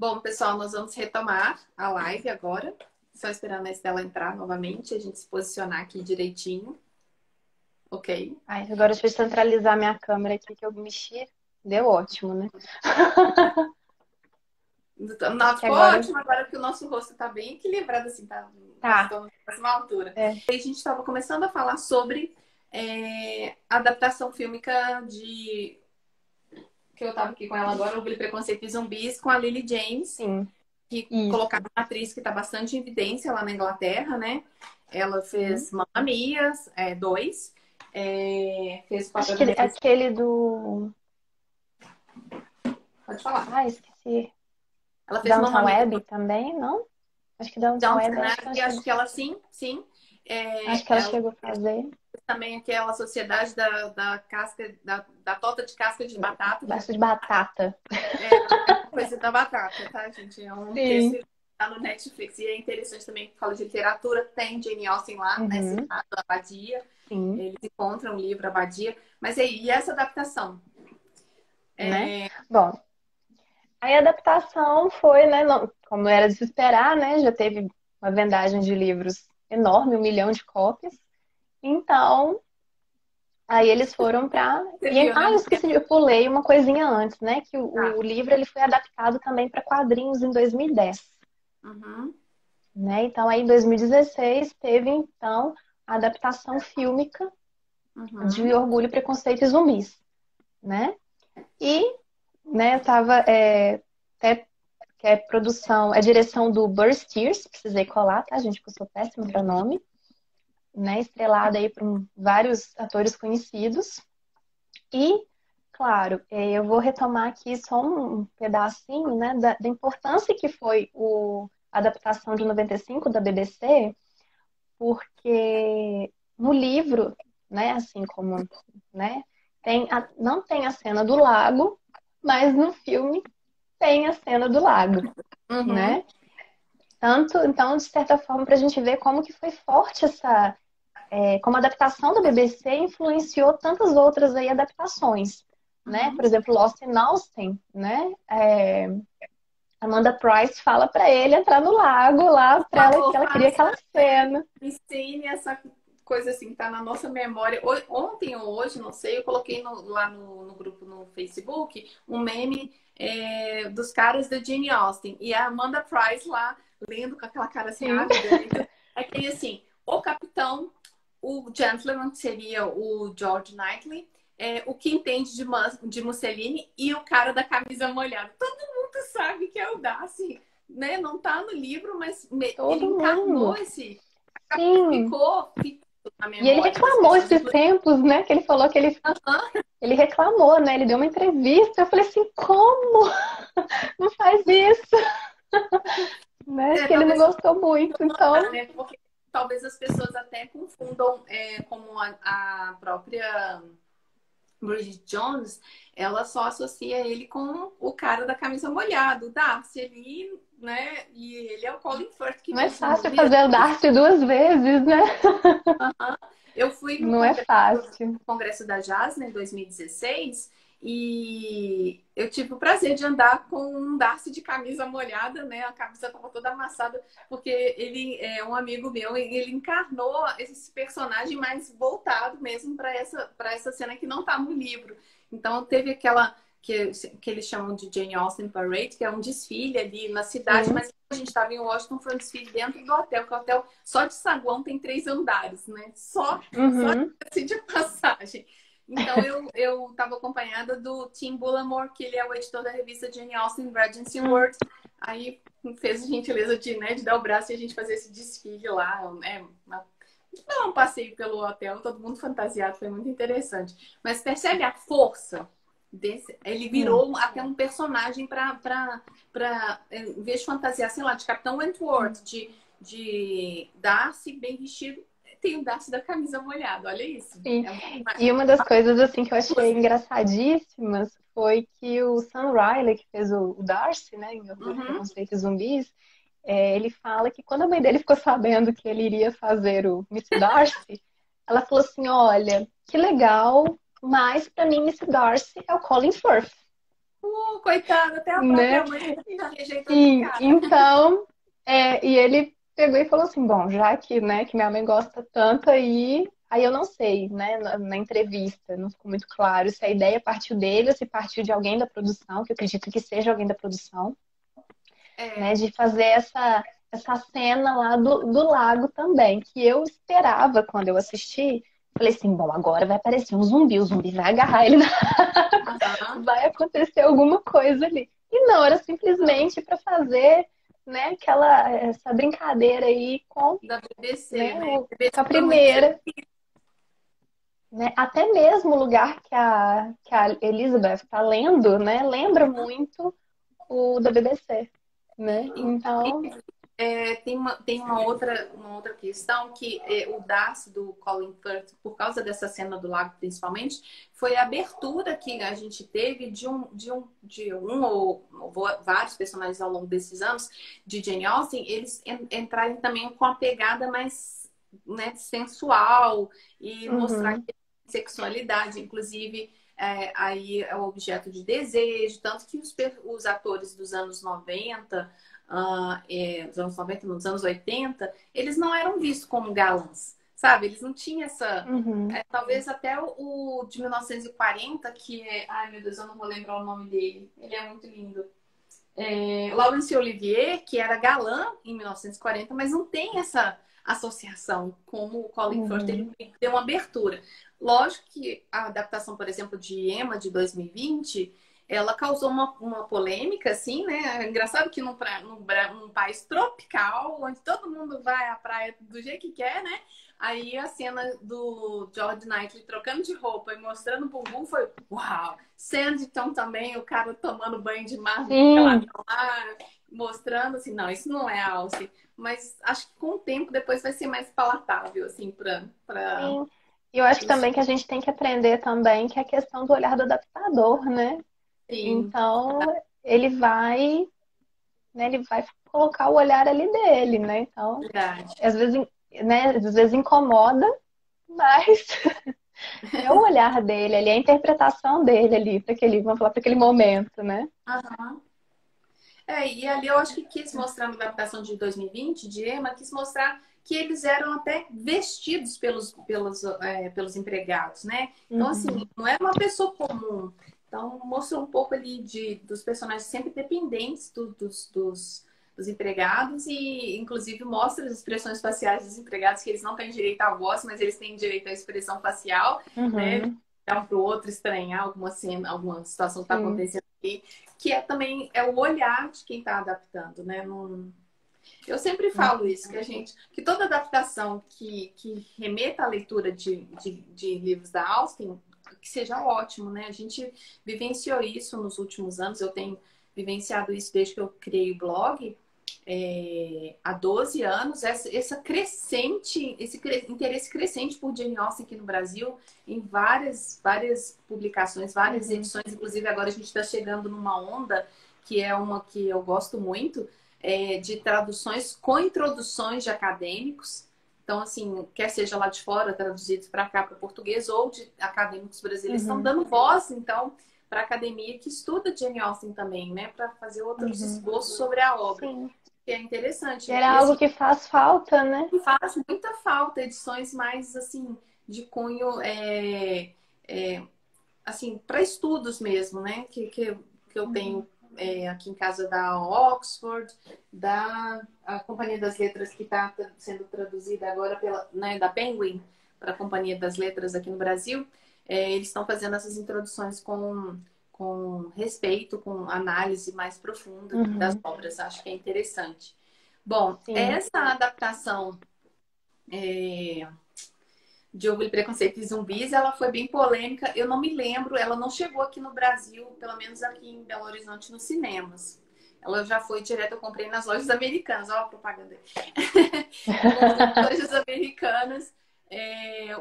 Bom, pessoal, nós vamos retomar a live agora. Só esperando a Estela entrar novamente, a gente se posicionar aqui direitinho. Ok. Ai, agora deixa eu centralizar minha câmera aqui que eu mexi. Deu ótimo, né? Não, Que ficou agora ótimo agora que o nosso rosto está bem equilibrado, assim, tá? Nós tá. estamos na mesma altura. É. A gente estava começando a falar sobre adaptação fílmica de... Que eu estava aqui com ela agora, Orgulho, Preconceito e Zumbis, com a Lily James, Sim, que isso. colocaram uma atriz que está bastante em evidência lá na Inglaterra, né? Ela Sim. fez Mamma Mia, 2, fez o Acho papel que da Mrs. aquele do. Pode falar. Ah, esqueci. Ela fez Mamma Downton Mia, Abbey também, não? Acho que Downton Downton Abbey, acho que ela Abbey, acho chegou. que ela sim. Acho que ela Ela chegou a fazer. fez também aquela sociedade da casca, da torta de casca de batata, que Basta de batata. é uma coisa da batata, tá, gente? É um texto Sim. que tá no Netflix e é interessante também que fala de literatura. Tem Jane Austen lá, né? Uhum. Citado, a Abadia. Sim. Eles encontram o livro Abadia. Mas aí, e essa adaptação? Né? Bom, aí a adaptação foi, né? Como era de se esperar, né? Já teve uma vendagem de livros enorme, 1 milhão de cópias. Então, aí eles foram pra. Você viu, né? Eu esqueci, eu pulei uma coisinha antes, né? Que Tá. o livro ele foi adaptado também para quadrinhos em 2010, Uhum, né? Então, aí em 2016 teve então a adaptação fílmica de uhum, Orgulho, Preconceito e Zumbis, né? E, né, tava até que é produção, é direção do Burr Steers, precisei colar, tá, gente? Porque eu sou péssima para nome, né? Estrelada aí por vários atores conhecidos. E, claro, eu vou retomar aqui só um pedacinho, né, da importância que foi a adaptação de 95 da BBC, porque no livro, né, assim como, né, não tem a cena do lago, mas no filme tem a cena do lago, uhum, né? Tanto, então, de certa forma, para a gente ver como que foi forte como a adaptação da BBC influenciou tantas outras aí adaptações, né? uhum. Por exemplo, Lost in Austin, né? Amanda Price fala para ele entrar no lago lá para ela que Favor, ela queria faça, aquela cena. ensine essa coisa assim que tá na nossa memória. Ontem ou hoje, não sei, eu coloquei lá no grupo no Facebook um meme dos caras da Jane Austen e a Amanda Price lá lendo com aquela cara assim Sim, ávida. Então, é que assim, o capitão, o gentleman, que seria o George Knightley, o que entende de Mussolini e o cara da camisa molhada. Todo mundo sabe que é o Darcy, né? Não tá no livro, mas ele todo encarnou mundo. esse. Sim. Ficou na E ele memória das reclamou pessoas, esses inclusive. tempos, né? Que ele falou que ele reclamou, né? Ele deu uma entrevista. Eu falei assim, como? Não faz isso, né? Que ele não Talvez gostou muito. Então, né? Porque talvez as pessoas até confundam como a própria Bridget Jones, ela só associa ele com o cara da camisa molhada, o Darcy ali, né? E ele é o Colin Firth que não é continua fácil mesmo. fazer o Darcy 2 vezes, né? Eu fui no Não é fácil. Congresso da Jazz, né, em 2016, e eu tive o prazer de andar com um Darcy de camisa molhada, né? A camisa estava toda amassada, porque ele é um amigo meu e ele encarnou esse personagem mais voltado mesmo para essa cena que não está no livro. Então teve aquela que eles chamam de Jane Austen Parade, que é um desfile ali na cidade, Sim. mas a gente estava em Washington, foi um desfile dentro do hotel, que o hotel só de saguão tem 3 andares, né? Só Uhum. assim de passagem. Então eu estava acompanhada do Tim Bullamore, que ele é o editor da revista Jane Austen Regency Hum. World. Aí fez a gentileza de dar o braço e a gente fazer esse desfile lá, né? Não, um passeio pelo hotel, todo mundo fantasiado, foi muito interessante. Mas percebe a força desse? Ele Sim. virou até um personagem em vez de fantasiar, sei lá, de Capitão Wentworth, de Darcy bem vestido, tem o Darcy da camisa molhada, olha isso. Sim. É E uma das coisas assim que eu achei engraçadíssimas foi que o Sam Riley, que fez o Darcy, né, em Orgulho, Uhum. Preconceito e Zumbis, ele fala que quando a mãe dele ficou sabendo que ele iria fazer o Miss Darcy, ela falou assim, olha, que legal, mas pra mim Miss Darcy é o Colin Firth. Coitado, até a né? própria mãe já rejeitou de Sim, cara. então, e ele pegou e falou assim, bom, já que, né, que minha mãe gosta tanto aí eu não sei, né, na entrevista, não ficou muito claro se a ideia partiu dele ou se partiu de alguém da produção, que eu acredito que seja alguém da produção, né, É, de fazer essa cena lá do lago também, que eu esperava quando eu assisti. Falei assim, bom, agora vai aparecer um zumbi, o zumbi vai agarrar ele, aham, vai acontecer alguma coisa ali. E não, era simplesmente para fazer, né, essa brincadeira aí com, da BBC, né, né? A com a BBC foi muito primeira, né, até mesmo o lugar que a Elizabeth está lendo, né, lembra muito o da BBC, né? Então, uma outra questão que o Darcy do Colin Firth, por causa dessa cena do lago principalmente, foi a abertura que a gente teve de um ou vários personagens ao longo desses anos de Jane Austen, eles entrarem também com a pegada mais, né, sensual e mostrar uhum, que sexualidade, inclusive aí é o objeto de desejo, tanto que os atores dos anos 90 dos anos 90, nos anos 80, eles não eram vistos como galãs, sabe? Eles não tinham essa. uhum, Talvez até o de 1940, que é. Ai, meu Deus, eu não vou lembrar o nome dele. Ele é muito lindo. Laurence Olivier, que era galã em 1940, mas não tem essa associação como o Colin Firth, ele uhum, deu uma abertura. Lógico que a adaptação, por exemplo, de Emma de 2020, ela causou uma polêmica, assim, né? É engraçado que num país tropical, onde todo mundo vai à praia do jeito que quer, né? Aí a cena do George Knightley trocando de roupa e mostrando o bumbum foi uau! Sanditon também, o cara tomando banho de mar sim, peladão lá, mostrando assim, não, isso não é alce. Mas acho que com o tempo depois vai ser mais palatável, assim, pra... sim. E eu acho também que a gente tem que aprender também que é a questão do olhar do adaptador, né? Sim, Então, ele vai, né, ele vai colocar o olhar ali dele, né? Então, verdade. às vezes, né, às vezes incomoda, mas é o olhar dele ali, é a interpretação dele ali para aquele, vamos falar, para aquele momento, né? Aham. E ali eu acho que quis mostrar na adaptação de 2020, de Emma, quis mostrar que eles eram até vestidos pelos empregados, né? Então, assim, Uhum, não era uma pessoa comum. Então, mostrou um pouco ali dos personagens sempre dependentes dos empregados e, inclusive, mostra as expressões faciais dos empregados, que eles não têm direito à voz, mas eles têm direito à expressão facial, né? uhum, Um para o outro estranhar alguma cena, alguma situação que está sim, acontecendo aqui que também o olhar de quem está adaptando, né? Eu sempre falo uhum, isso, que toda adaptação que remeta à leitura de livros da Austen, que seja ótimo, né? A gente vivenciou isso nos últimos anos, eu tenho vivenciado isso desde que eu criei o blog, há 12 anos, esse interesse crescente por Jane Austen aqui no Brasil, em várias publicações, várias uhum, edições, inclusive agora a gente está chegando numa onda, que é uma que eu gosto muito, de traduções com introduções de acadêmicos. Então, assim, quer seja lá de fora, traduzidos para cá, para o português, ou de acadêmicos brasileiros, estão uhum, dando voz, então, para a academia que estuda Jane Austen também, né? Para fazer outros uhum. esboços sobre a obra Sim. que é interessante. Era E algo assim, que faz falta, né? faz muita falta edições mais assim de cunho é, assim para estudos mesmo, né? Que eu Uhum, tenho aqui em casa da Oxford, da a Companhia das Letras que está sendo traduzida agora pela, né, da Penguin para a Companhia das Letras aqui no Brasil. Eles estão fazendo essas introduções com respeito, com análise mais profunda das uhum, obras. Acho que é interessante. Bom, sim. essa adaptação é, de Orgulho, Preconceito e Zumbis, ela foi bem polêmica. Eu não me lembro, ela não chegou aqui no Brasil, pelo menos aqui em Belo Horizonte, nos cinemas. Ela já foi direto, eu comprei nas lojas americanas. Olha a propaganda aí. Eu comprei nas lojas americanas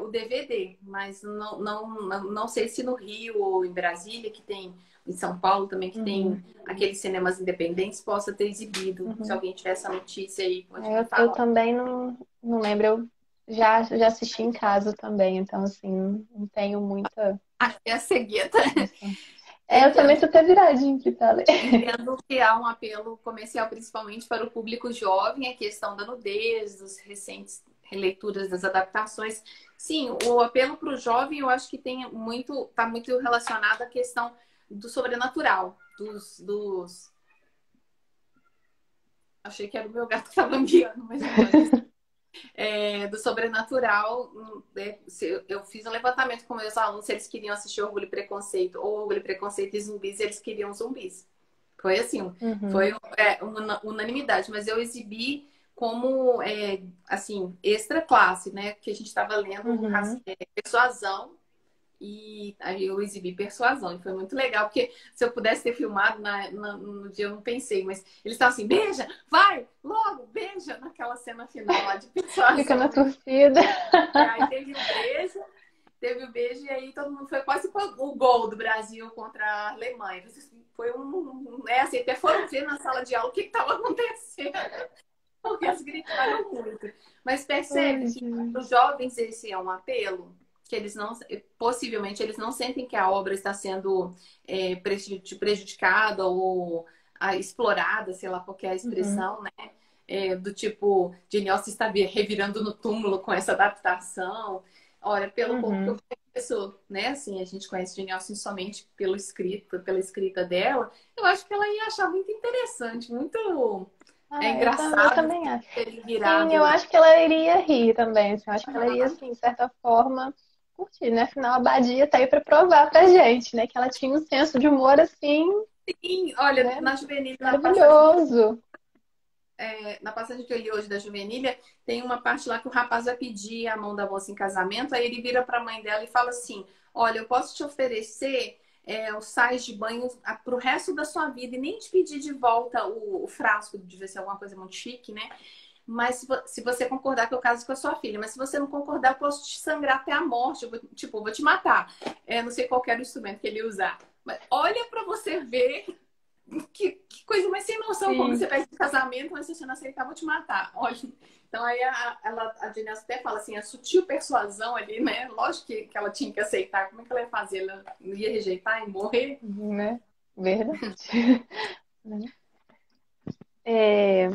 o DVD, mas não sei se no Rio ou em Brasília, que tem, em São Paulo também, que Uhum, tem aqueles cinemas independentes, possa ter exibido. Se uhum. alguém tiver essa notícia aí, pode me Eu falar. também não lembro. Eu já assisti em casa também, então, assim, não tenho muita Acho que é a cegueta. noção. Eu também tô até viradinho aqui, tá? Entendo que há um apelo comercial, principalmente para o público jovem, a questão da nudez, dos recentes releituras das adaptações. Sim, o apelo para o jovem, eu acho que está muito relacionado à questão do sobrenatural, achei que era o meu gato que estava miando, mas não do sobrenatural. Eu fiz um levantamento com meus alunos se eles queriam assistir Orgulho e Preconceito ou Orgulho e Preconceito e Zumbis, e eles queriam zumbis. Foi assim, Uhum, foi uma unanimidade, mas eu exibi como, assim, extra classe, né? Que a gente estava lendo uhum. Persuasão, e aí eu exibi Persuasão, e foi muito legal, porque se eu pudesse ter filmado no dia, eu não pensei, mas eles estavam assim, beija, vai, logo, beija, naquela cena final lá de Fica na Persuasão. torcida. Aí teve o beijo, e aí todo mundo foi quase o gol do Brasil contra a Alemanha. Foi assim, até foram ver na sala de aula o que estava acontecendo, porque eles gritaram muito. Mas Ai, percebe que para gente. os jovens esse é um apelo, que eles não, possivelmente, eles não sentem que a obra está sendo prejudicada ou explorada, sei lá qual que é a Uhum, expressão, né? Do tipo, Jane Austen está revirando no túmulo com essa adaptação. Olha, pelo pouco que eu uhum. conheço, né? Assim, a gente conhece Jane Austen somente pela escrita dela. Eu acho que ela ia achar muito interessante, muito Eu engraçado também acho. ter Sim, eu virado. acho que ela iria rir também. Assim, eu acho que ela iria, assim, de certa forma, curtir, né? Afinal, a Badia tá aí pra provar pra gente, né? Que ela tinha um senso de humor, assim, Sim, olha, né? na Juvenil, Maravilhoso. na passagem que eu li hoje da Juvenília, tem uma parte lá que o rapaz vai pedir a mão da moça em casamento, aí ele vira para a mãe dela e fala assim: Olha, eu posso te oferecer os sais de banho para o resto da sua vida e nem te pedir de volta o frasco, devia ser alguma coisa muito chique, né? Mas se você concordar que eu caso com a sua filha, mas se você não concordar, eu posso te sangrar até a morte, eu vou te matar. Não sei qual era o instrumento que ele ia usar. Mas olha para você ver que coisa mais sem noção, como Sim, você pede casamento, mas se você não aceitar, vou te matar. Olha, então aí a Janice até fala assim, a sutil persuasão ali, né? Lógico que ela tinha que aceitar. Como é que ela ia fazer? Ela ia rejeitar e morrer? né? Verdade. Né? É...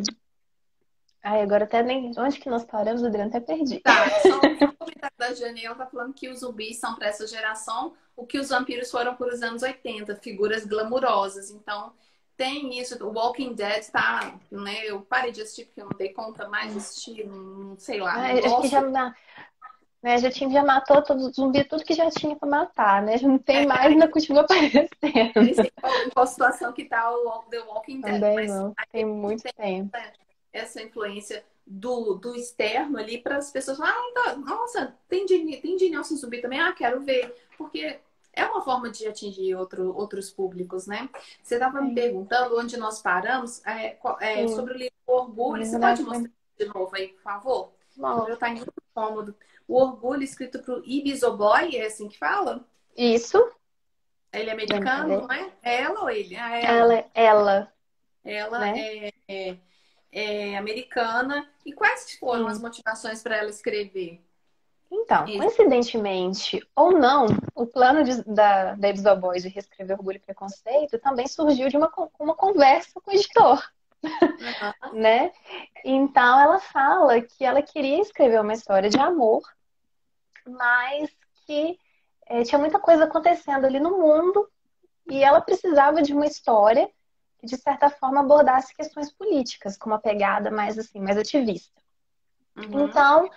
Ai, agora até nem. Onde que nós paramos, Adriano? Até perdi. Tá, só um comentário da Jane, ela tá falando que os zumbis são para essa geração o que os vampiros foram para os anos 80, figuras glamurosas. Então, tem isso. O Walking Dead tá, né? Eu parei de assistir porque eu não dei conta mais de assistir, sei lá. Ai, acho que já, Nossa, né, já matou todo zumbi, tudo que já tinha pra matar, né? Já não tem mais, ainda continua eu nem aparecendo. sei em qual situação que tá o The Walking Dead, Também mas não. a Tem gente muito tem tempo. essa influência do externo ali para as pessoas falarem, nossa, tem de Nelson Zumbi também, quero ver, porque é uma forma de atingir outros públicos, né? Você estava me Sim, perguntando onde nós paramos, sim. sobre o livro Orgulho. Você pode mostrar de novo aí, por favor? Que o meu Bom, está muito cômodo. O Orgulho, escrito por Ibis Oboy, é assim que fala? isso. Ele é Ela, americano, não é? É ela ou ele? ela, Ela né? é americana. E quais foram as Sim. motivações para ela escrever? Então, Isso. coincidentemente ou não, o plano da Ibis Boys de reescrever Orgulho e Preconceito também surgiu de uma conversa com o editor, Aham. né? Então, ela fala que ela queria escrever uma história de amor, mas que tinha muita coisa acontecendo ali no mundo e ela precisava de uma história que, de certa forma, abordasse questões políticas, com uma pegada mais assim, mais ativista. Uhum. Então,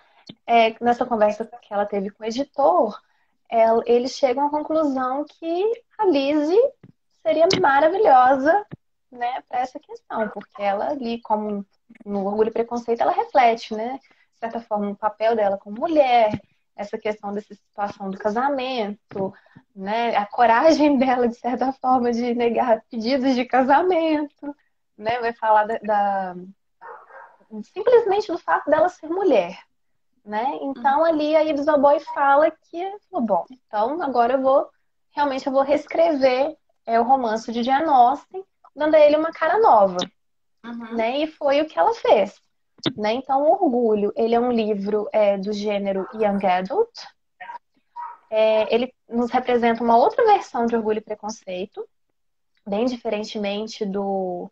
nessa conversa que ela teve com o editor, eles chegam à conclusão que a Lizzie seria maravilhosa, né, para essa questão, porque ela ali, como no Orgulho e Preconceito, ela reflete, né, de certa forma, o papel dela como mulher, essa questão dessa situação do casamento, né, a coragem dela, de certa forma, de negar pedidos de casamento, né, vai falar simplesmente do fato dela ser mulher, né? Uhum. Então ali a Ibis Boy fala que, bom, então agora realmente eu vou reescrever o romance de Jane Austen, dando a ele uma cara nova, Uhum. né? E foi o que ela fez, né? Então, O Orgulho, ele é um livro do gênero Young Adult. Ele nos representa uma outra versão de Orgulho e Preconceito, bem diferentemente do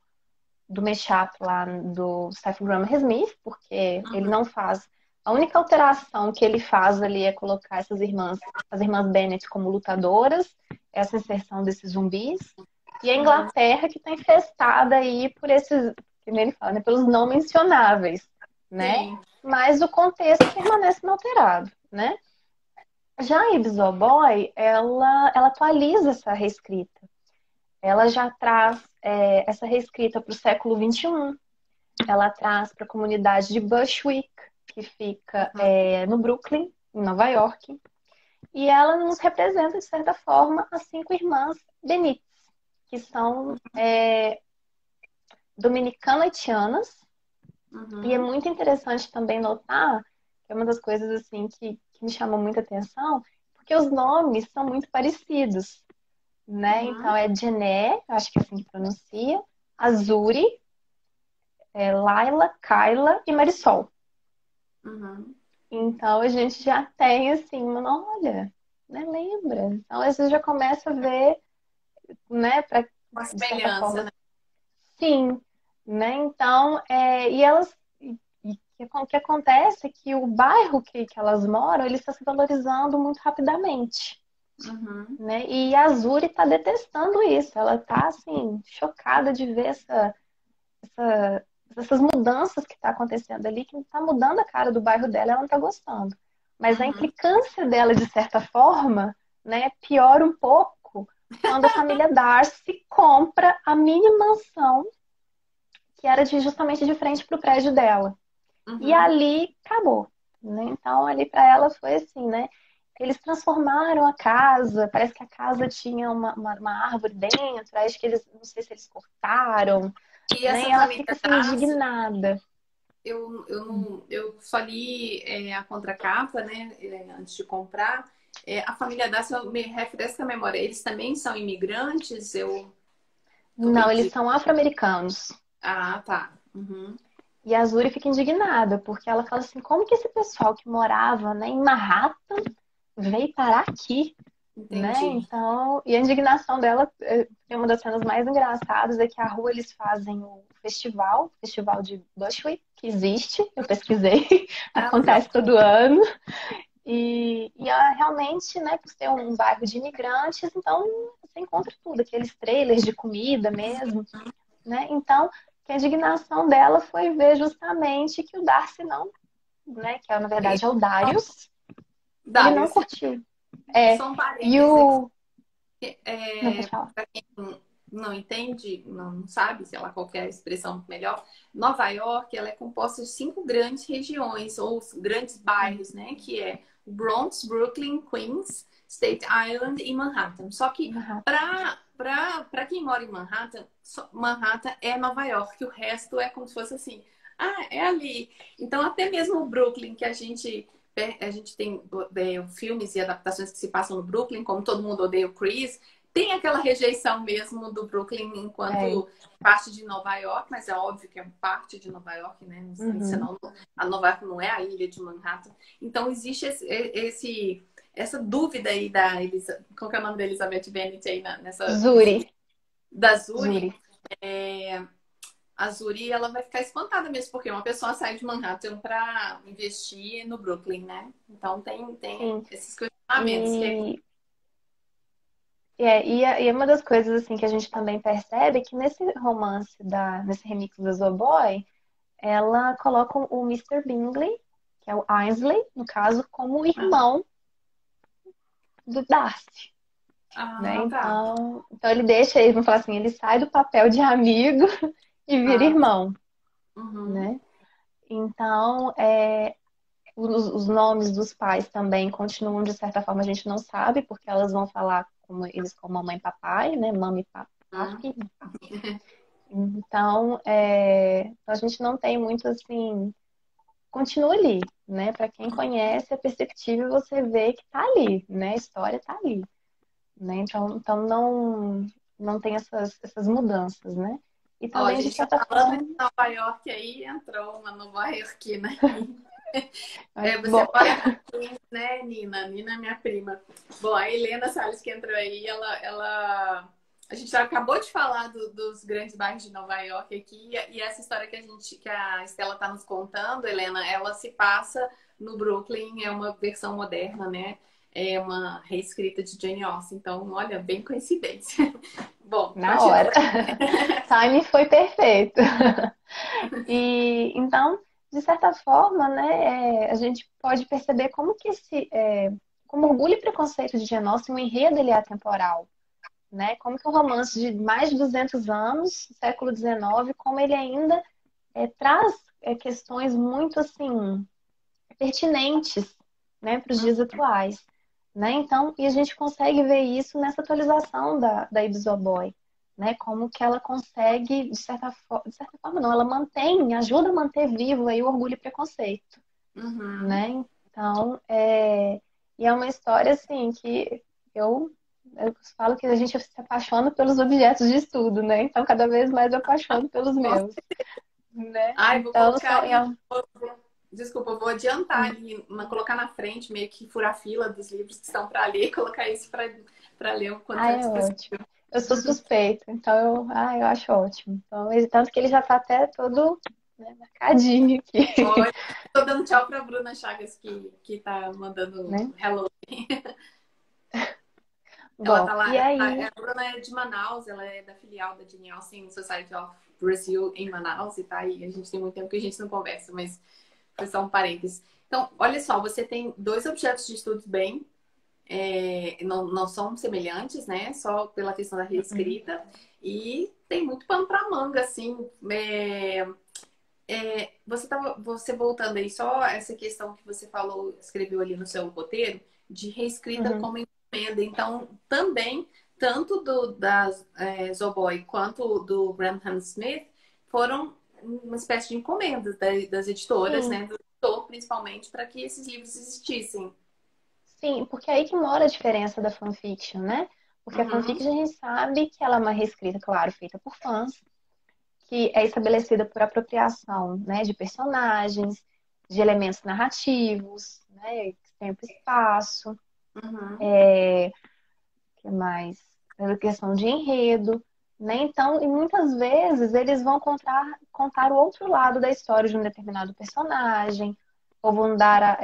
mashup lá do Stephen Graham Smith, porque ele não faz. A única alteração que ele faz ali é colocar as irmãs Bennett como lutadoras, essa inserção desses zumbis, e a Inglaterra que está infestada aí por esses, que nem ele fala, né, pelos não mencionáveis, né? Sim. Mas o contexto permanece inalterado, né? Já a Ibis Boy, ela atualiza essa reescrita. Ela já traz essa reescrita para o século XXI. Ela traz para a comunidade de Bushwick, que fica no Brooklyn, em Nova York. E ela nos representa, de certa forma, as 5 irmãs Benites, que são dominicano-haitianas. E é muito interessante também notar, que é uma das coisas assim que me chamou muita atenção, porque os nomes são muito parecidos, né? Então é Jené, acho que é assim que pronuncia, Azuri, Laila, Kyla e Marisol. Então a gente já tem assim, olha, né, lembra? Então às vezes já começa a ver, né, Uma de certa semelhança, forma, né? sim, né? Então, e elas, o que acontece é que o bairro que elas moram, ele está se valorizando muito rapidamente, né? E a Azuri está detestando isso, ela está assim chocada de ver essas mudanças que está acontecendo ali, que está mudando a cara do bairro dela, ela não está gostando. Mas a implicância dela, de certa forma, né, piora um pouco quando a família Darcy compra a mini mansão que era justamente de frente para o prédio dela. E ali acabou, né? Então ali para ela foi assim, né? Eles transformaram a casa, parece que a casa tinha uma árvore dentro, acho que eles, não sei se eles cortaram, E né? E essa ela família fica assim Darcy, indignada. eu só li a contracapa, né, antes de comprar. A família Darcy me refresca a memória. Eles também são imigrantes? Eu tô Não, eles perdida. são afro-americanos. Ah, tá. E a Azuri fica indignada, porque ela fala assim, como que esse pessoal que morava, né, em Manhattan veio parar aqui? Né? Entendi. Então, e a indignação dela, uma das cenas mais engraçadas é que a rua eles fazem o festival de Bushwick, que existe, eu pesquisei, Ah, legal. acontece todo ano, e realmente, né, por ser um bairro de imigrantes, então você encontra tudo, aqueles trailers de comida mesmo, né? Então, que a indignação dela foi ver justamente que o Darcy não, né, que na verdade é o Darius, ele não Darius, curtiu. É, só um e parêntese aqui. o... Não, pode falar. Para quem não entende, não sabe, sei lá, qual que é a expressão melhor, Nova York, ela é composta de 5 grandes regiões, ou grandes bairros, né? Que é o Bronx, Brooklyn, Queens, Staten Island e Manhattan. Só que para quem mora em Manhattan, Manhattan é Nova York, o resto é como se fosse assim, é ali. Então, até mesmo o Brooklyn, que a gente tem filmes e adaptações que se passam no Brooklyn, como Todo Mundo Odeia o Chris, tem aquela rejeição mesmo do Brooklyn enquanto parte de Nova York, mas é óbvio que é parte de Nova York, né? Senão, a Nova York não é a ilha de Manhattan. Então, existe essa dúvida aí qual que é o nome da Elizabeth Bennet aí Zuri. da Zuri. A Zuri, ela vai ficar espantada mesmo, porque uma pessoa sai de Manhattan para investir no Brooklyn, né? Então tem Sim. esses questionamentos. E uma das coisas assim que a gente também percebe é que nesse romance, nesse remix da Zoboy, ela coloca o Mr. Bingley, que é o Ainsley, no caso, como o irmão do Darcy. Né? Tá. Então ele deixa, vamos falar assim, ele sai do papel de amigo e vira irmão. Né? Então, os nomes dos pais também continuam, de certa forma, a gente não sabe, porque elas vão falar eles como mamãe e papai, né? Mami e papi. Então, a gente não tem muito assim. Continua ali, né? Para quem conhece a perspectiva, você vê que tá ali, né? A história tá ali, né? Então não tem essas mudanças, né? E Ó, a também, de gente tá certa falando forma, de Nova York aí, entrou uma nova iorquina. Mas, Você bom, mora em Queens, né, Nina? Nina é minha prima. Bom, a Helena Salles que entrou aí, a gente já acabou de falar dos grandes bairros de Nova York aqui, e essa história que a Estela está nos contando, Helena, ela se passa no Brooklyn, é uma versão moderna, né? É uma reescrita de Jane Austen. Então, olha, bem coincidência. Bom, na continua. hora. Timing foi perfeito. E então, de certa forma, né, a gente pode perceber como que como Orgulho e Preconceito de Jane Austen, o enredo ele é atemporal, né? Como que um romance de mais de 200 anos, século XIX, como ele ainda traz questões muito assim pertinentes, né, para os dias atuais, né? Então, e a gente consegue ver isso nessa atualização da Ibzoboy, né? Como que ela consegue, de certa forma não, ela mantém, ajuda a manter vivo aí o orgulho e preconceito, Uhum. né? Então, e é uma história assim que eu eu falo que a gente se apaixona pelos objetos de estudo, né? Então, cada vez mais eu apaixono pelos meus, né? Ai, vou Então, colocar ali. Desculpa, eu vou adiantar ali, colocar na frente, meio que furar a fila dos livros que estão para ler, colocar isso para ler o quanto ah, é antes possível. ótimo. Eu sou suspeita, então eu acho ótimo. Então, tanto que ele já tá até todo, né, marcadinho aqui, Olha, tô dando tchau para Bruna Chagas, que tá mandando né? hello. Ela tá Bom, lá, e aí? a Bruna é de Manaus, ela é da filial da Jane Austen Society of Brazil em Manaus e tá aí. A gente tem muito tempo que a gente não conversa, mas foi só um parênteses. Então, olha só, você tem dois objetos de estudos bem, não são semelhantes, né? Só pela questão da reescrita. E tem muito pano para manga, assim. Você voltando aí, só essa questão que você falou, escreveu ali no seu roteiro, de reescrita Uhum. como encomenda. Então, também, tanto da Zoboy quanto do Graham Smith foram uma espécie de encomendas das editoras, Sim, né? Do editor, principalmente, para que esses livros existissem. sim, porque é aí que mora a diferença da fanfiction, né? Porque a Uhum, fanfiction a gente sabe que ela é uma reescrita, claro, feita por fãs, que é estabelecida por apropriação, né, de personagens, de elementos narrativos, né, tempo e espaço. uhum, Que mais? A questão de enredo, né? Então, e muitas vezes eles vão contar o outro lado da história de um determinado personagem, ou vão dar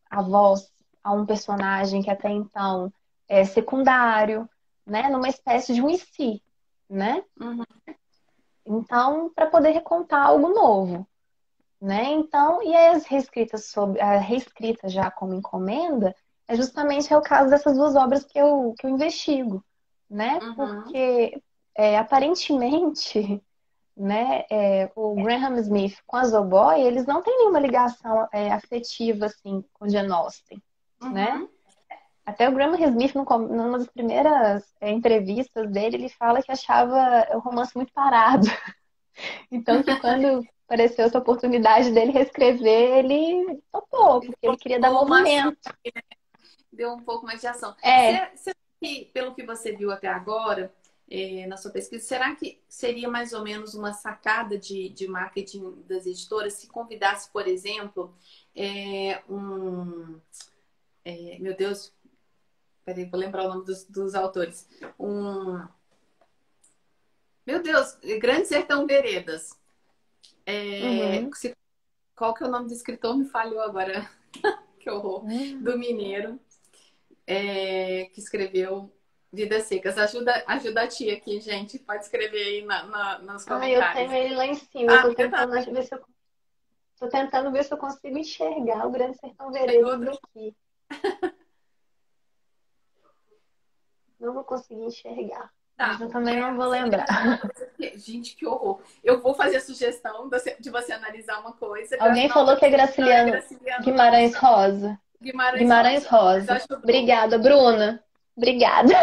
a voz a um personagem que até então é secundário, né? Numa espécie de um e si, né? uhum, Então, para poder recontar algo novo, né? Então, e aí as reescritas sobre a reescrita já como encomenda é o caso dessas duas obras que eu investigo, né? uhum, Porque aparentemente, né, o Graham Smith com a Zoboy, eles não têm nenhuma ligação afetiva assim com Jane Austen, né? uhum. Até o Graham Smith, numa das primeiras entrevistas dele, ele fala que achava o romance muito parado. Então, que quando apareceu essa oportunidade dele reescrever, ele topou, porque ele queria dar Ou uma ação, movimento. deu um pouco mais de ação. É, Será que, pelo que você viu até agora, na sua pesquisa, será que seria mais ou menos uma sacada de marketing das editoras se convidasse, por exemplo, meu Deus, peraí, vou lembrar o nome dos autores. Meu Deus, Grande Sertão Veredas. uhum, Qual que é o nome do escritor? Me falhou agora. Que horror. uhum. Do Mineiro. Que escreveu Vidas Secas. Ajuda a tia aqui, gente. Pode escrever aí nos Ah, eu tenho comentários. ele lá em cima. Eu Ah, eu tô tentando ver se eu consigo enxergar o Grande Sertão tem Veredas outro. daqui. Não vou conseguir enxergar. Mas Tá. eu também não vou Seria lembrar. a mesma coisa que... Gente, que horror. Eu vou fazer a sugestão de você analisar uma coisa. Alguém Não, falou que é não é Graciliano Graciliano, não. Guimarães Rosa. Guimarães Guimarães Rosa. Mas Rosa. ajudou. Obrigada, Bruna. Obrigada.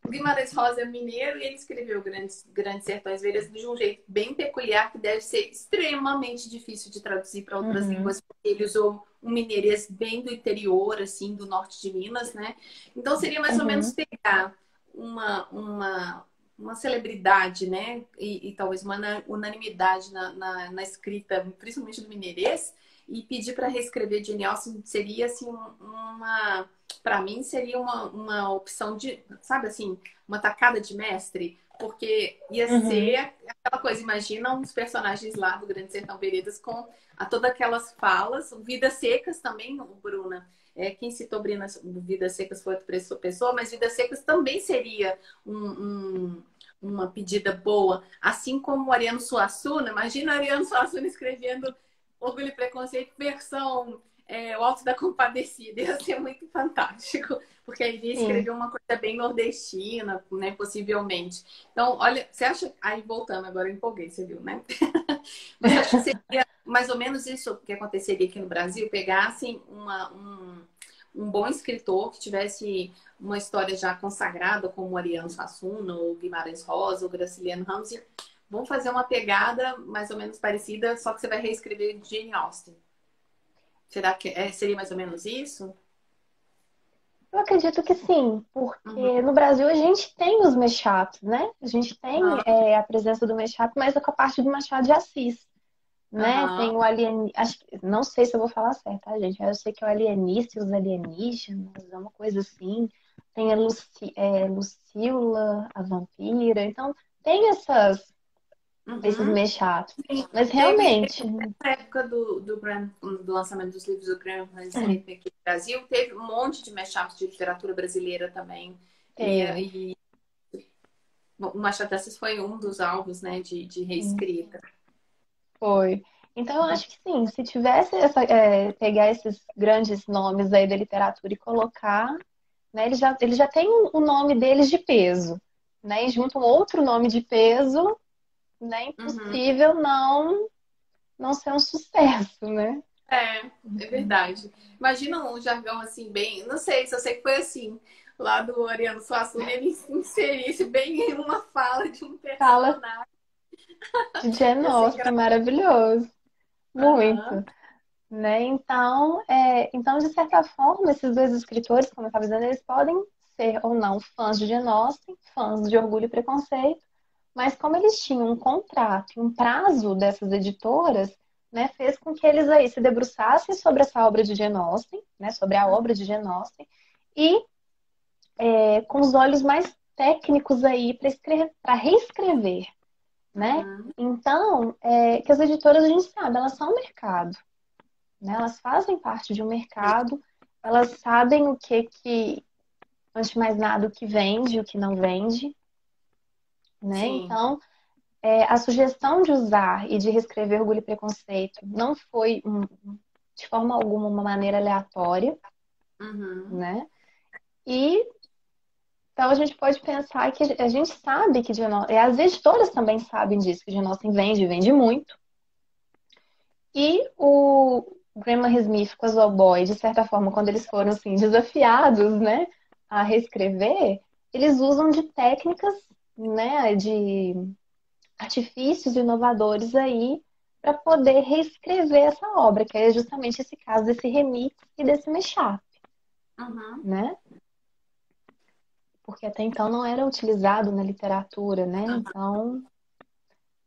Guimarães Rosa é mineiro e ele escreveu Grandes Sertões Veredas de um jeito bem peculiar que deve ser extremamente difícil de traduzir para outras Uhum, línguas, porque ele usou um mineirês bem do interior, assim, do norte de Minas, né? Então seria mais ou menos uhum, pegar uma uma celebridade, né? E talvez uma unanimidade na escrita, principalmente do mineirês, e pedir para reescrever Jane Austen seria assim uma, para mim seria uma opção de, sabe assim, uma tacada de mestre, porque ia Uhum. ser aquela coisa, imagina uns personagens lá do Grande Sertão Veredas com todas aquelas falas, Vidas Secas também, Bruna. Quem citou Vidas Secas foi outra pessoa, mas Vidas Secas também seria uma pedida boa. Assim como o Ariano Suassuna, imagina o Ariano Suassuna escrevendo Orgulho e Preconceito, versão O Alto da Compadecida. Ia ser muito fantástico, porque aí ele Sim. escreveu uma coisa bem nordestina, né, possivelmente. Então, olha, você acha... Aí, voltando agora, eu empolguei, você viu, né? Você acha que seria mais ou menos isso que aconteceria aqui no Brasil? Pegassem um bom escritor que tivesse uma história já consagrada, como o Ariano Suassuna, ou Guimarães Rosa, ou Graciliano Ramos, e vamos fazer uma pegada mais ou menos parecida, só que você vai reescrever Jane Austen. Será que seria mais ou menos isso? Eu acredito que sim, porque Uhum. no Brasil a gente tem os mashups, né? A gente tem Aham. a presença do mashup, mas é com a parte do Machado de Assis, né? Aham. Tem o alien... Não sei se eu vou falar certo, tá, gente? Eu sei que é o alienista e os alienígenas, é uma coisa assim. Tem a Lucila, a vampira. Então, tem esses Uhum. mashups. Sim. Mas Teve realmente, na época do lançamento dos livros do Graham Smith aqui no Brasil, teve um monte de mashups de literatura brasileira também. teve. E o Machado de Assis foi um dos alvos, né, de Sim, reescrita. foi. Então, eu acho que sim, se tivesse pegar esses grandes nomes aí da literatura e colocar, né, ele já tem o nome deles de peso, né? E junto um outro nome de peso, né? Uhum. Impossível não ser um sucesso, né? É verdade. Imagina um jargão assim, bem. Não sei, só sei que foi assim. Lá do Ariano Suassuna, ele inserisse bem em uma fala de um Fala personagem. de Jane Ia ser Austen, engraçado. maravilhoso, Aham. muito, né? Então, de certa forma, esses dois escritores, como eu estava dizendo, eles podem ser ou não fãs de Jane Austen, fãs de Orgulho e Preconceito, mas como eles tinham um contrato, um prazo dessas editoras, né, fez com que eles aí se debruçassem sobre essa obra de Jane Austen, né, sobre a obra de Jane Austen, e com os olhos mais técnicos aí para reescrever, né? Uhum. Então, que as editoras, a gente sabe, elas são um mercado, né? Elas fazem parte de um mercado, elas sabem antes de mais nada, o que vende, o que não vende, né? Sim. Então, a sugestão de usar e de reescrever Orgulho e Preconceito não foi, de forma alguma, uma maneira aleatória, Uhum. né? E então a gente pode pensar que a gente sabe que as editoras também sabem disso, que Jane Austen vende muito. E o Graham Smith com a Boy, de certa forma, quando eles foram assim, desafiados, né, a reescrever, eles usam de técnicas, né, de artifícios inovadores aí para poder reescrever essa obra, que é justamente esse caso desse remix e desse mashup, Uhum. né? Porque até então não era utilizado na literatura, né? Então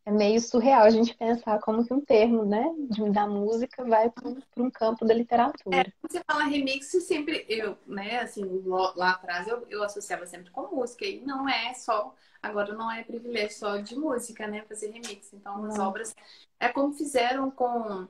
é meio surreal a gente pensar como que um termo, né, da música vai para um campo da literatura. Quando você fala remix, sempre eu, né, assim, lá atrás eu associava sempre com música. E não é só, agora não é privilégio só de música, né, fazer remix. Então as Não. obras, é como fizeram com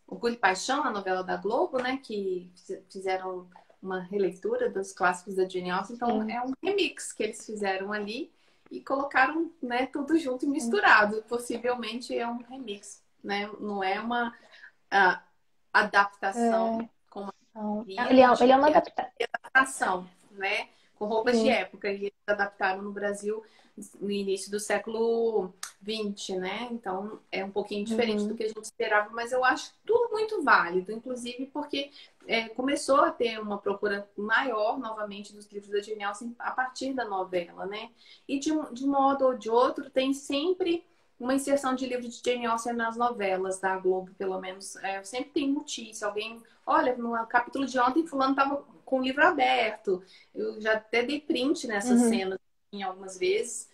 Orgulho e Paixão, a novela da Globo, né, que fizeram uma releitura dos clássicos da Jane Austen. Então Sim, é um remix que eles fizeram ali e colocaram, né, tudo junto e sim. misturado. Possivelmente é um remix, né, não é uma a adaptação, É, como então, havia, ele é uma é adaptação. adaptação, né? Com roupas de Sim. época. E eles adaptaram no Brasil no início do século XX, né? Então é um pouquinho diferente do Uhum. que a gente esperava, mas eu acho tudo muito válido, inclusive porque começou a ter uma procura maior novamente dos livros da Jane Austen a partir da novela, né? E de um modo ou de outro tem sempre uma inserção de livro de Jane Austen nas novelas da Globo, pelo menos. Sempre tem notícia. Alguém, olha, no capítulo de ontem, fulano estava com o livro aberto. Eu já até dei print nessas Uhum, cenas algumas vezes,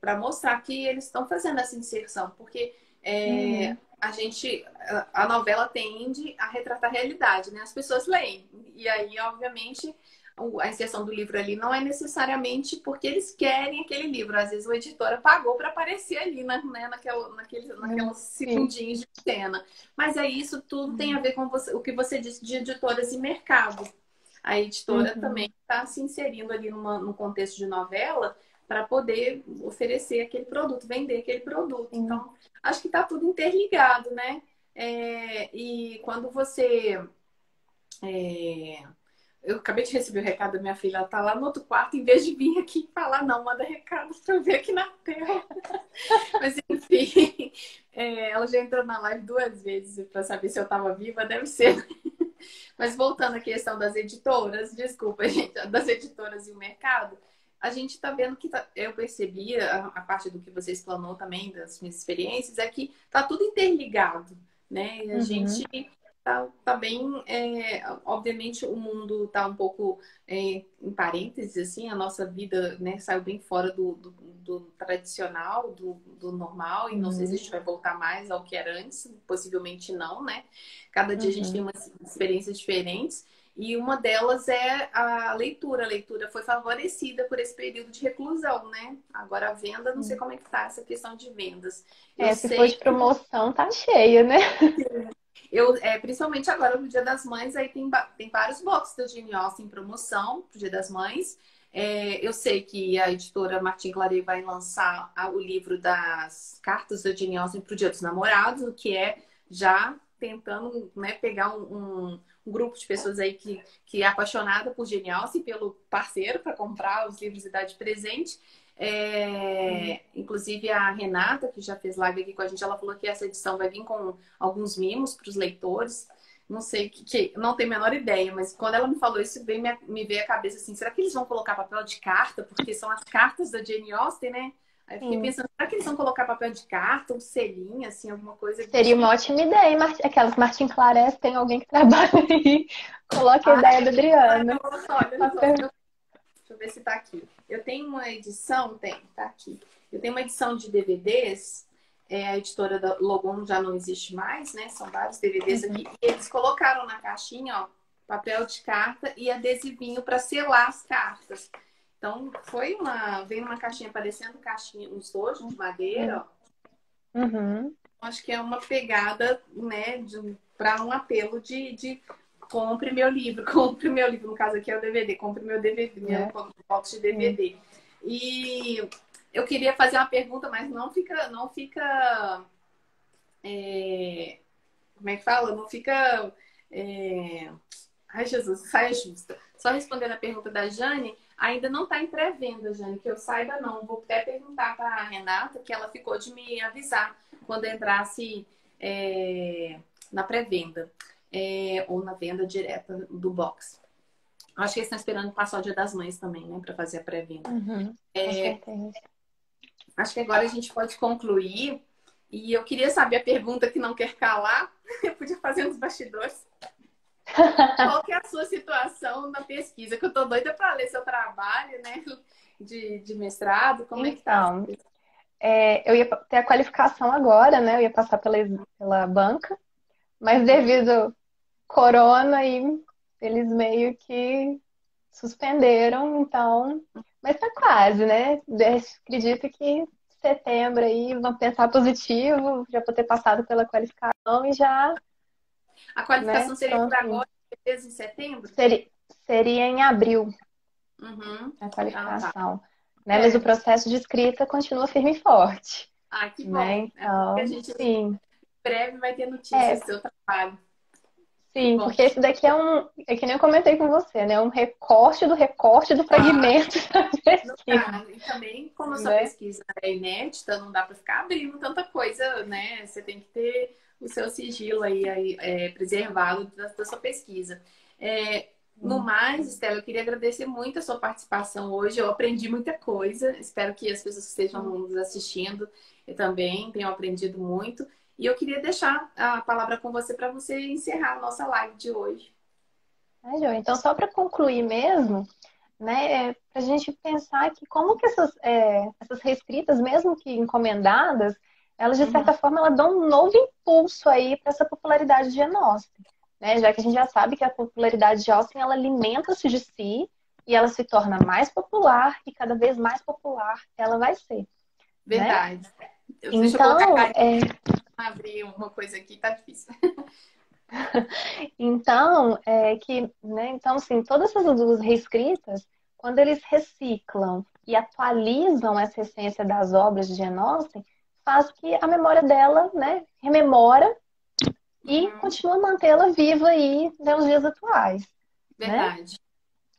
para mostrar que eles estão fazendo essa inserção, porque uhum, a novela tende a retratar a realidade, né? As pessoas leem. E aí, obviamente, a inserção do livro ali não é necessariamente porque eles querem aquele livro. Às vezes, o editora pagou para aparecer ali, né, naquelas sim. segundinhos de cena. Mas aí, isso tudo tem a Uhum, ver com o que você disse de editoras e mercado. A editora também uhum, está se inserindo ali num contexto de novela para poder oferecer aquele produto, vender aquele produto. sim. Então, acho que está tudo interligado, né? E quando você. é, Eu acabei de receber o recado da minha filha, ela tá lá no outro quarto, em vez de vir aqui falar, não, manda recado para eu ver aqui na tela. Mas enfim, ela já entrou na live 2 vezes para saber se eu estava viva, deve ser. Mas voltando à questão das editoras, desculpa, gente, das editoras e o mercado, a gente está vendo que eu percebi, a parte do que você explanou também, das minhas experiências, é que está tudo interligado, né? E a Uhum, gente tá bem, obviamente o mundo está um pouco em parênteses, assim, a nossa vida, né, saiu bem fora do tradicional, do normal, e não sei se a uhum, gente vai voltar mais ao que era antes, possivelmente não, né? Cada dia a gente tem uhum, umas experiências diferentes. E uma delas é a leitura. A leitura foi favorecida por esse período de reclusão, né? Agora a venda, não sei uhum. como é que tá essa questão de vendas. Eu É, se for sei de promoção, tá cheia, né? principalmente agora no Dia das Mães, aí tem vários boxes da Jane Austen em promoção pro Dia das Mães. Eu sei que a editora Martin Claret vai lançar o livro das cartas da Jane Austen pro Dia dos Namorados, o que é já tentando, né, pegar um grupo de pessoas aí que é apaixonada por Jane Austen, pelo parceiro para comprar os livros e dar de presente. Sim. Inclusive a Renata, que já fez live aqui com a gente, ela falou que essa edição vai vir com alguns mimos para os leitores. Não sei não tenho a menor ideia, mas quando ela me falou isso, me veio a cabeça assim: será que eles vão colocar papel de carta? Porque são as cartas da Jane Austen, né? Aí eu fiquei Sim. pensando: será que eles vão colocar papel de carta, um selinho, assim, alguma coisa do Seria uma tipo? ótima ideia, hein? Aquelas Martin Claret, tem alguém que trabalha aí. Coloque a Ah, ideia da Adriana. olha só, Papel. deixa eu ver se tá aqui. Eu tenho uma edição, tá aqui. Eu tenho uma edição de DVDs, a editora da Logon já não existe mais, né? São vários DVDs aqui. Uhum. E eles colocaram na caixinha, ó, papel de carta e adesivinho para selar as cartas. Então, veio uma caixinha parecendo caixinha, um estojo de madeira, ó. Uhum. Acho que é uma pegada, né, para um apelo de compre meu livro, compre meu livro, no caso aqui é o DVD, compre meu DVD, meu Né? box de Sim. DVD. E eu queria fazer uma pergunta, mas não fica, como é que fala? Não fica, é... ai Jesus, saia justa. Só respondendo a pergunta da Jane, ainda não está em pré-venda, Jane, que eu saiba não. Vou até perguntar para a Renata, que ela ficou de me avisar quando entrasse na pré-venda, ou na venda direta do box. Acho que eles estão esperando passar o Dia das Mães também, né, para fazer a pré-venda. Uhum. Com certeza. Acho que agora a gente pode concluir. E eu queria saber a pergunta que não quer calar. Eu podia fazer nos bastidores. Qual que é a sua situação na pesquisa? Que eu tô doida para ler seu trabalho, né? De mestrado. Como é que tá? Então, eu ia ter a qualificação agora, né? Eu ia passar pela banca, mas Uhum. devido corona aí, eles meio que suspenderam, então, mas tá quase, né? Acredito que setembro aí vão pensar positivo, já vou ter passado pela qualificação e já, A né, qualificação seria por pronto. agora, beleza, em setembro? Seria em abril Uhum. a Ah, tá. qualificação, né? Mas o É. processo de escrita continua firme e forte, Ah, que né? bom. É bom que a Então, gente em sim. breve vai ter notícias É, do seu trabalho. Que sim, bom. porque esse daqui é que nem eu comentei com você, né? Um recorte do Claro. fragmento da Não pesquisa, dá. E também, como a sua né? pesquisa é inédita, não dá para ficar abrindo tanta coisa, né? Você tem que ter o seu sigilo aí preservado da sua pesquisa. É, No mais, Estela, eu queria agradecer muito a sua participação hoje. Eu aprendi muita coisa. Espero que as pessoas que estejam nos assistindo eu também tenham aprendido muito. E eu queria deixar a palavra com você para você encerrar a nossa live de hoje. Então, só para concluir mesmo, né, para a gente pensar que como que essas reescritas, mesmo que encomendadas, elas de certa forma elas dão um novo impulso aí para essa popularidade de Jane Austen, né? Já que a gente já sabe que a popularidade de Austen ela alimenta-se de si e ela se torna mais popular e cada vez mais popular ela vai ser, né? Verdade. Deixa eu colocar a Então, carinha para abrir uma coisa aqui, tá difícil. Então, então, assim, todas essas duas reescritas, quando eles reciclam e atualizam essa essência das obras de Jane Austen, faz que a memória dela, né, rememora e continua a mantê-la viva aí nos dias atuais, né? Verdade.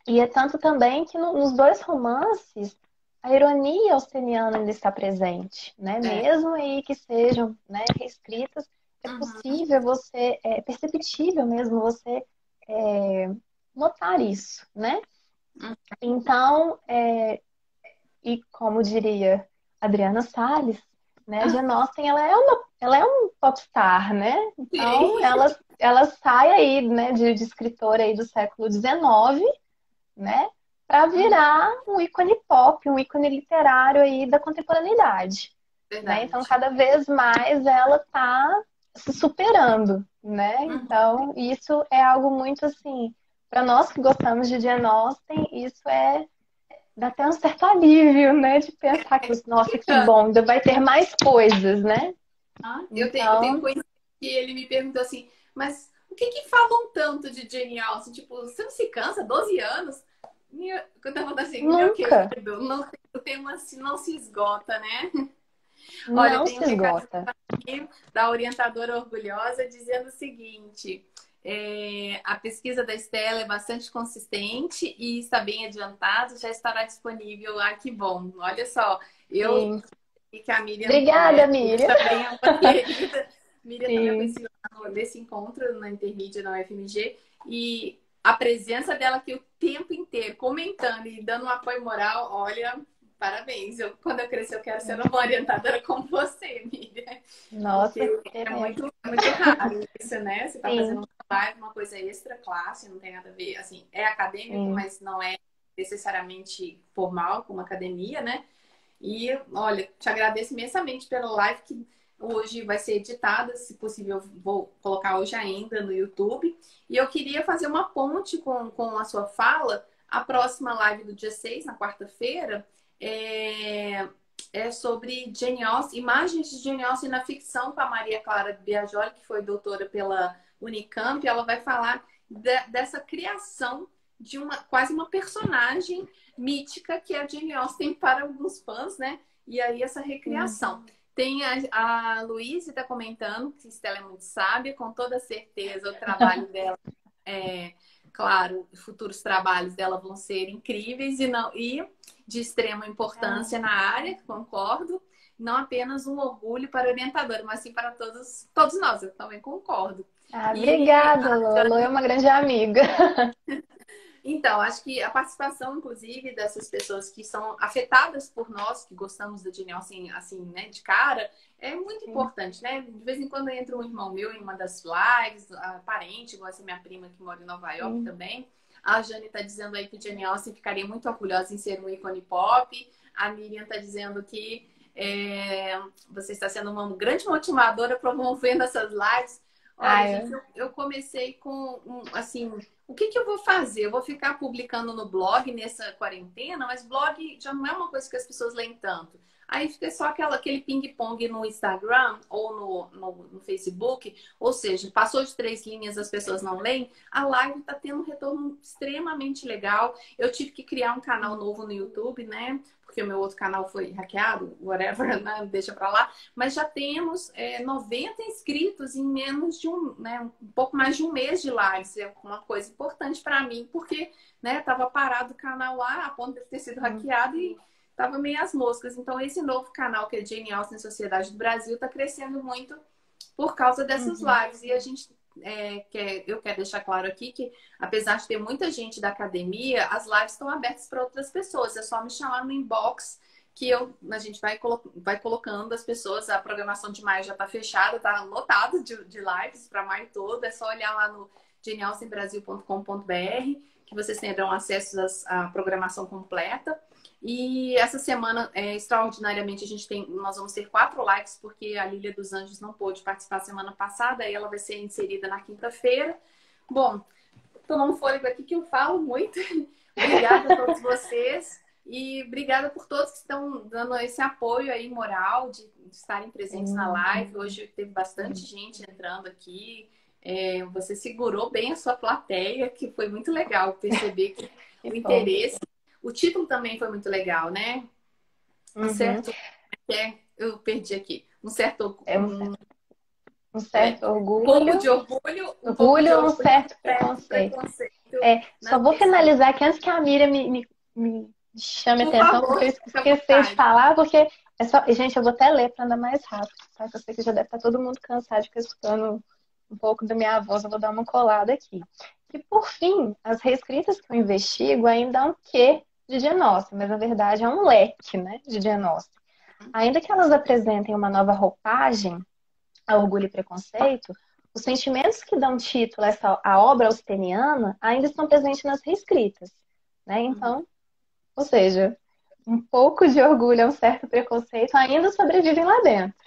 E é tanto também que nos dois romances a ironia austeniana ainda está presente, né? Mesmo aí que sejam, né, reescritas, é possível você, é perceptível mesmo você notar isso, né? Então, e como diria Adriana Salles, né, a Jane Austen, ela é um popstar, né? Então, ela sai aí, né, de escritora aí do século XIX, né, para virar um ícone pop, um ícone literário aí da contemporaneidade, né? Então, cada vez mais ela está se superando, né? Então, isso é algo muito assim, para nós que gostamos de Jane Austen, isso dá até um certo alívio, né? De pensar que, nossa, que bom, ainda vai ter mais coisas, né? Eu tenho conhecido que ele me perguntou assim, mas o que falam tanto de Jane Austen? Tipo, você não se cansa? 12 anos? Eu tava assim, meu querido, o tema assim, não se esgota, né? Olha, Não tem um se recado esgota. aqui da orientadora orgulhosa dizendo o seguinte: a pesquisa da Estela é bastante consistente e está bem adiantada, já estará disponível. Ah, que bom! Olha só, eu e que a Miriam, obrigada, Miriam. também é uma querida. Miriam também eu Sim. conheci nesse encontro na Intermídia, na UFMG, e a presença dela aqui o tempo inteiro, comentando e dando um apoio moral, olha, parabéns. Quando eu crescer, eu quero ser uma orientadora como você, Miriam. Nossa, Porque é muito raro isso, né? Você está fazendo um trabalho, uma coisa extra classe, não tem nada a ver, assim, é acadêmico, mas não é necessariamente formal, como academia, né? E, olha, te agradeço imensamente pela live que hoje vai ser editada, se possível, vou colocar hoje ainda no YouTube. E eu queria fazer uma ponte com a sua fala. A próxima live do dia 6, na quarta-feira, é sobre Jane Austen, imagens de Jane Austen na ficção com a Maria Clara Biagioli, que foi doutora pela Unicamp. Ela vai falar dessa criação de quase uma personagem mítica que é a Jane Austen para alguns fãs, né? E aí essa recriação. Tem a Luísa está comentando que Estela é muito sábia, com toda certeza o trabalho dela claro, futuros trabalhos dela vão ser incríveis e de extrema importância na área, concordo. Não apenas um orgulho para a orientadora, mas sim para todos nós, eu também concordo. Obrigada, Lolo, é uma grande amiga. Então, acho que a participação, inclusive, dessas pessoas que são afetadas por nós, que gostamos da Jane Austen, assim, né, de cara, é muito importante, né? De vez em quando entra um irmão meu em uma das lives, a parente, igual essa minha prima que mora em Nova York também. A Jane tá dizendo aí que Jane Austen ficaria muito orgulhosa em ser um ícone pop. A Miriam tá dizendo que você está sendo uma grande motivadora promovendo essas lives. Olha, gente, eu comecei com, assim, o que eu vou fazer? Eu vou ficar publicando no blog nessa quarentena, mas blog já não é uma coisa que as pessoas leem tanto. Aí fica só aquele ping-pong no Instagram ou no Facebook, ou seja, passou de 3 linhas, as pessoas não leem, a live está tendo um retorno extremamente legal. Eu tive que criar um canal novo no YouTube, né? Porque o meu outro canal foi hackeado, whatever, né? Deixa pra lá. Mas já temos 90 inscritos em menos de um pouco mais de um mês de lives. É uma coisa importante para mim, porque tava parado o canal lá, a ponto de ter sido hackeado e tava meio às moscas. Então, esse novo canal, que é Jane Austen Sociedade do Brasil, tá crescendo muito por causa dessas lives. E a gente eu quero deixar claro aqui que, apesar de ter muita gente da academia, as lives estão abertas para outras pessoas. É só me chamar no inbox que a gente vai colocando as pessoas. A programação de maio já está fechada, está lotado de lives para maio todo. É só olhar lá no genealsembrasil.com.br que vocês terão acesso à programação completa. E essa semana, extraordinariamente, nós vamos ter 4 lives, porque a Lília dos Anjos não pôde participar semana passada, e ela vai ser inserida na quinta-feira. Bom, tomando um fôlego aqui que eu falo muito. Obrigada a todos vocês. E obrigada por todos que estão dando esse apoio aí moral de estarem presentes na live. Hoje teve bastante gente entrando aqui. Você segurou bem a sua plateia, que foi muito legal perceber que o interesse. O título também foi muito legal, né? Um certo. Eu perdi aqui. Um certo orgulho. Um pouco de orgulho. Um certo preconceito. Só vou finalizar aqui antes que a Miriam me chame a atenção, porque eu esqueci de falar, porque gente, eu vou até ler para andar mais rápido, tá? Eu sei que já deve estar todo mundo cansado de ficar escutando um pouco da minha voz, eu vou dar uma colada aqui. E por fim, as reescritas que eu investigo ainda há um quê de diagnóstico, mas na verdade é um leque, né, de diagnóstico. Ainda que elas apresentem uma nova roupagem a orgulho e preconceito, os sentimentos que dão título à obra austeniana ainda estão presentes nas reescritas, né? Então, ou seja, um pouco de orgulho, um certo preconceito ainda sobrevivem lá dentro,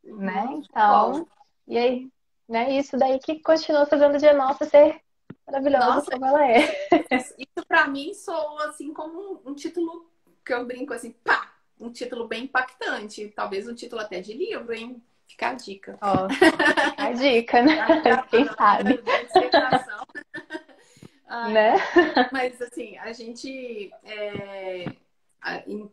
né? Então, e aí, né? Isso daí que continua fazendo de nossa ser maravilhosa como ela é. Isso pra mim soa assim como um título que eu brinco assim, pá! Um título bem impactante. Talvez um título até de livro, hein? Fica a dica. Fica a dica, né? Quem sabe? Né? Mas assim, a gente...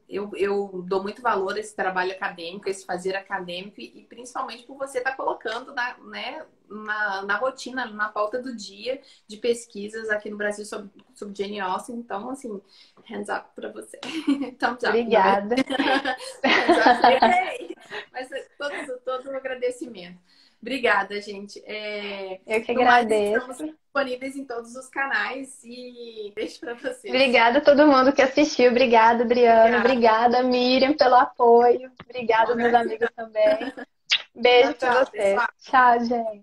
Eu dou muito valor a esse trabalho acadêmico, esse fazer acadêmico, e principalmente por você estar colocando na rotina, na pauta do dia de pesquisas aqui no Brasil sobre Jane Austen. Então, assim, hands up para você. Obrigada. Mas todo o agradecimento. Obrigada, gente. Eu que agradeço. Estamos disponíveis em todos os canais e beijo para vocês. Obrigada a todo mundo que assistiu. Obrigada, Briana. Obrigada, Miriam, pelo apoio. Obrigada, meus amigos também. Beijo para vocês. Tchau, gente.